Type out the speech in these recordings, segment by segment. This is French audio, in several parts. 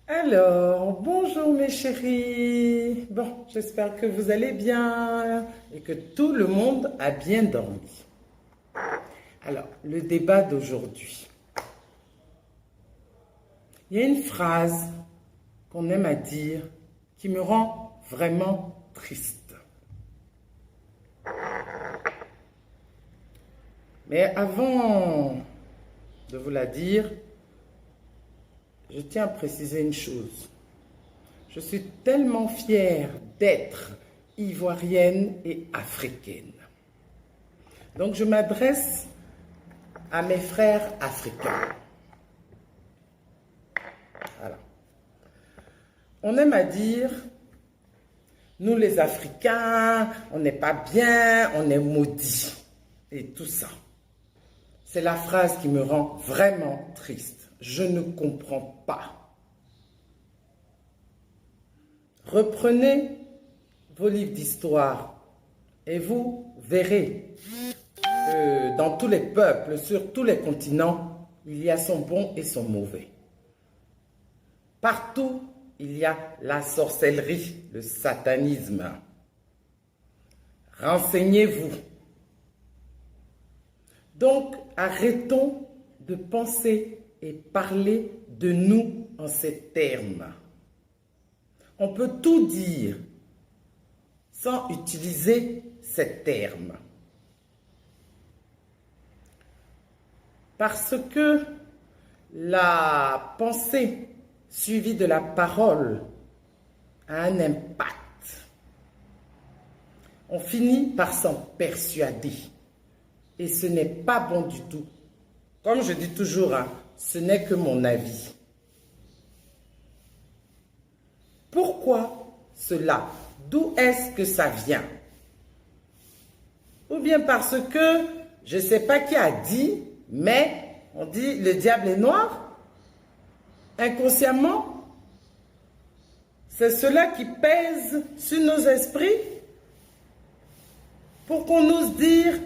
Alors, bonjour mes chéris. Bon, j'espère que vous allez bien et que tout le monde a bien dormi. Alors, le débat d'aujourd'hui. Il y a une phrase qu'on aime à dire qui me rend vraiment triste. Mais avant de vous la dire, je tiens à préciser une chose. Je suis tellement fière d'être ivoirienne et africaine. Donc je m'adresse à mes frères africains. Voilà. On aime à dire, nous les Africains, on n'est pas bien, on est maudits. Et tout ça. C'est la phrase qui me rend vraiment triste. Je ne comprends pas. Reprenez vos livres d'histoire et vous verrez que dans tous les peuples, sur tous les continents, il y a son bon et son mauvais. Partout, il y a la sorcellerie, le satanisme. Renseignez-vous. Donc, arrêtons de penser et parler de nous en ces termes. On peut tout dire sans utiliser ces termes. Parce que la pensée suivie de la parole a un impact. On finit par s'en persuader. Et ce n'est pas bon du tout. Comme je dis toujours, ce n'est que mon avis. Pourquoi cela? D'où est-ce que ça vient? Ou bien parce que, je ne sais pas qui a dit, mais on dit le diable est noir? Inconsciemment? C'est cela qui pèse sur nos esprits? Pour qu'on ose dire,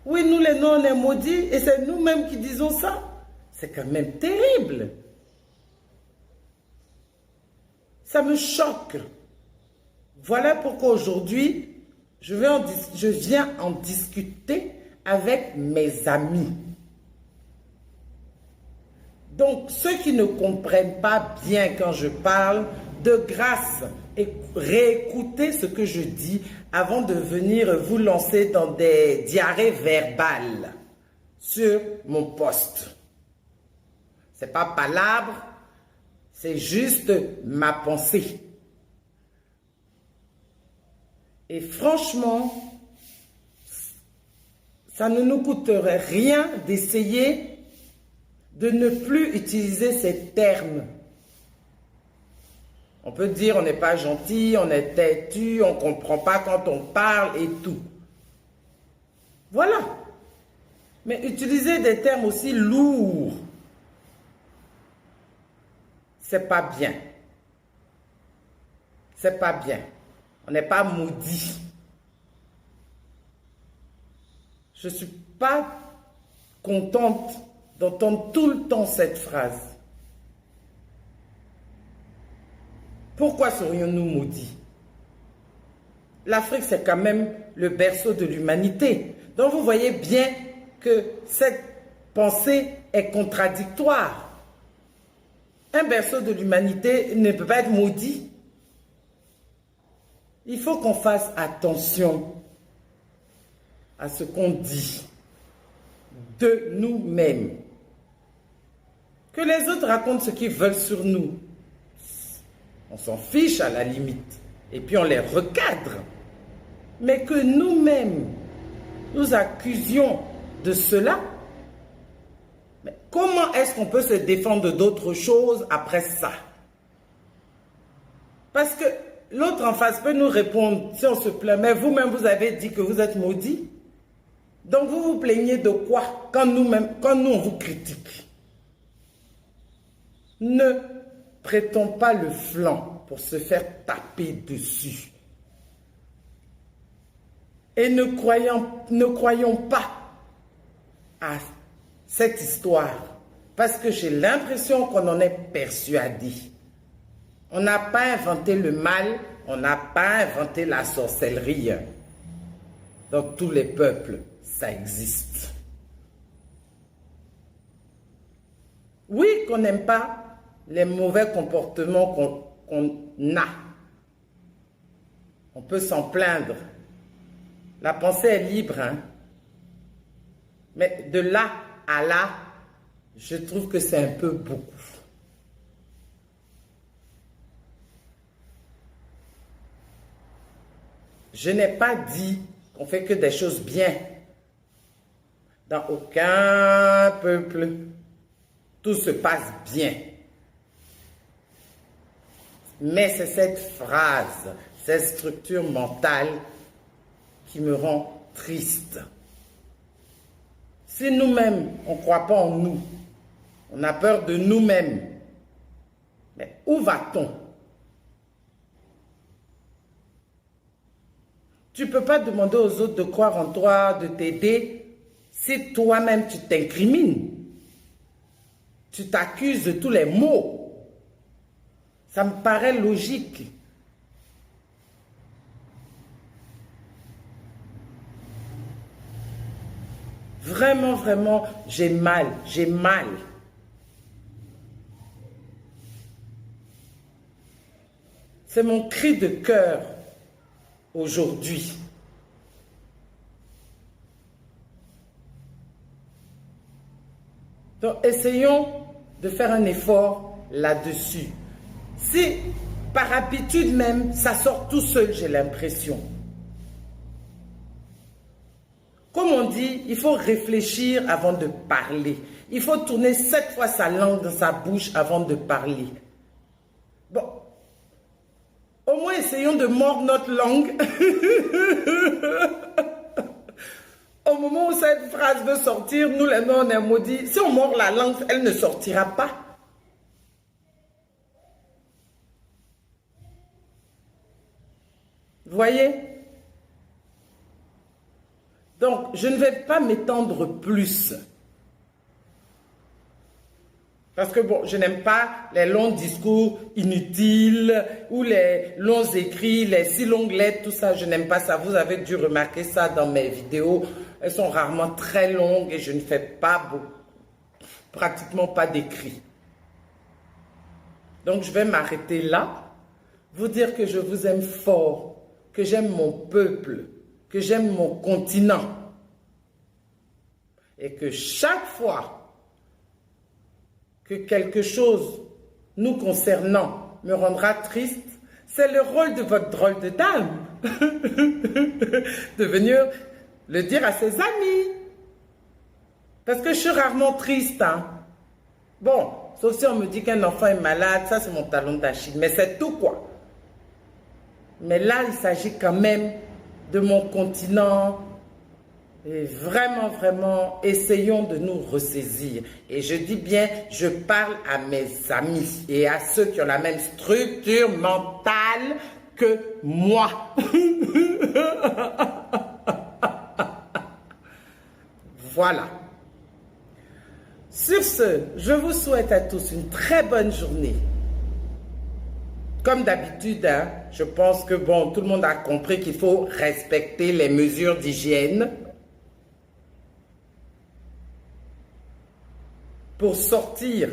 oui, nous les noirs, on est maudits, et c'est nous-mêmes qui disons ça. C'est quand même terrible. Ça me choque. Voilà pourquoi aujourd'hui, je viens en discuter avec mes amis. Donc, ceux qui ne comprennent pas bien quand je parle, de grâce, réécoutez ce que je dis avant de venir vous lancer dans des diarrhées verbales sur mon poste. Ce n'est pas palabre, c'est juste ma pensée. Et franchement, ça ne nous coûterait rien d'essayer de ne plus utiliser ces termes. On peut dire on n'est pas gentil, on est têtu, on ne comprend pas quand on parle et tout. Voilà. Mais utiliser des termes aussi lourds, c'est pas bien. C'est pas bien. On n'est pas maudit. Je ne suis pas contente d'entendre tout le temps cette phrase. Pourquoi serions-nous maudits? L'Afrique, c'est quand même le berceau de l'humanité. Donc vous voyez bien que cette pensée est contradictoire. Un berceau de l'humanité ne peut pas être maudit. Il faut qu'on fasse attention à ce qu'on dit de nous-mêmes. Que les autres racontent ce qu'ils veulent sur nous. On s'en fiche à la limite. Et puis on les recadre. Mais que nous-mêmes, nous accusions de cela. Mais comment est-ce qu'on peut se défendre d'autre chose après ça? Parce que l'autre en face peut nous répondre, si on se plaint, mais vous-même vous avez dit que vous êtes maudit. Donc vous vous plaignez de quoi quand nous on vous critique? Ne prêtons pas le flanc pour se faire taper dessus. Et ne croyons pas à cette histoire, parce que j'ai l'impression qu'on en est persuadé. On n'a pas inventé le mal, on n'a pas inventé la sorcellerie. Dans tous les peuples, ça existe. Oui, qu'on n'aime pas les mauvais comportements qu'on a. On peut s'en plaindre. La pensée est libre, hein? Mais de là à là, je trouve que c'est un peu beaucoup. Je n'ai pas dit qu'on fait que des choses bien. Dans aucun peuple, tout se passe bien. Mais c'est cette phrase, cette structure mentale qui me rend triste. Si nous-mêmes, on ne croit pas en nous, on a peur de nous-mêmes, mais où va-t-on? Tu ne peux pas demander aux autres de croire en toi, de t'aider, si toi-même tu t'incrimines. Tu t'accuses de tous les maux. Ça me paraît logique. Vraiment, vraiment, j'ai mal, j'ai mal. C'est mon cri de cœur aujourd'hui. Donc, essayons de faire un effort là-dessus. Si, par habitude même, ça sort tout seul, j'ai l'impression. Comme on dit, il faut réfléchir avant de parler. Il faut tourner 7 fois sa langue dans sa bouche avant de parler. Bon, au moins essayons de mordre notre langue. Au moment où cette phrase veut sortir, nous les mains on est maudits. Si on mord la langue, elle ne sortira pas. Vous voyez? Donc, je ne vais pas m'étendre plus. Parce que bon, je n'aime pas les longs discours inutiles ou les longs écrits, les si longues lettres, tout ça, je n'aime pas ça. Vous avez dû remarquer ça dans mes vidéos. Elles sont rarement très longues et je ne fais pas pratiquement pas d'écrits. Donc, je vais m'arrêter là, vous dire que je vous aime fort, que j'aime mon peuple, que j'aime mon continent. Et que chaque fois que quelque chose nous concernant me rendra triste, c'est le rôle de votre drôle de dame de venir le dire à ses amis. Parce que je suis rarement triste. Hein? Bon, sauf si on me dit qu'un enfant est malade, ça c'est mon talon d'Achille, mais c'est tout quoi. Mais là, il s'agit quand même de mon continent. Et vraiment, vraiment, essayons de nous ressaisir. Et je dis bien, je parle à mes amis et à ceux qui ont la même structure mentale que moi. Voilà. Sur ce, je vous souhaite à tous une très bonne journée. Comme d'habitude, hein, je pense que bon, tout le monde a compris qu'il faut respecter les mesures d'hygiène pour sortir,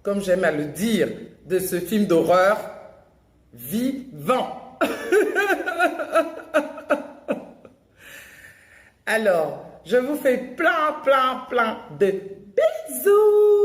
comme j'aime à le dire, de ce film d'horreur vivant. Alors, je vous fais plein de bisous.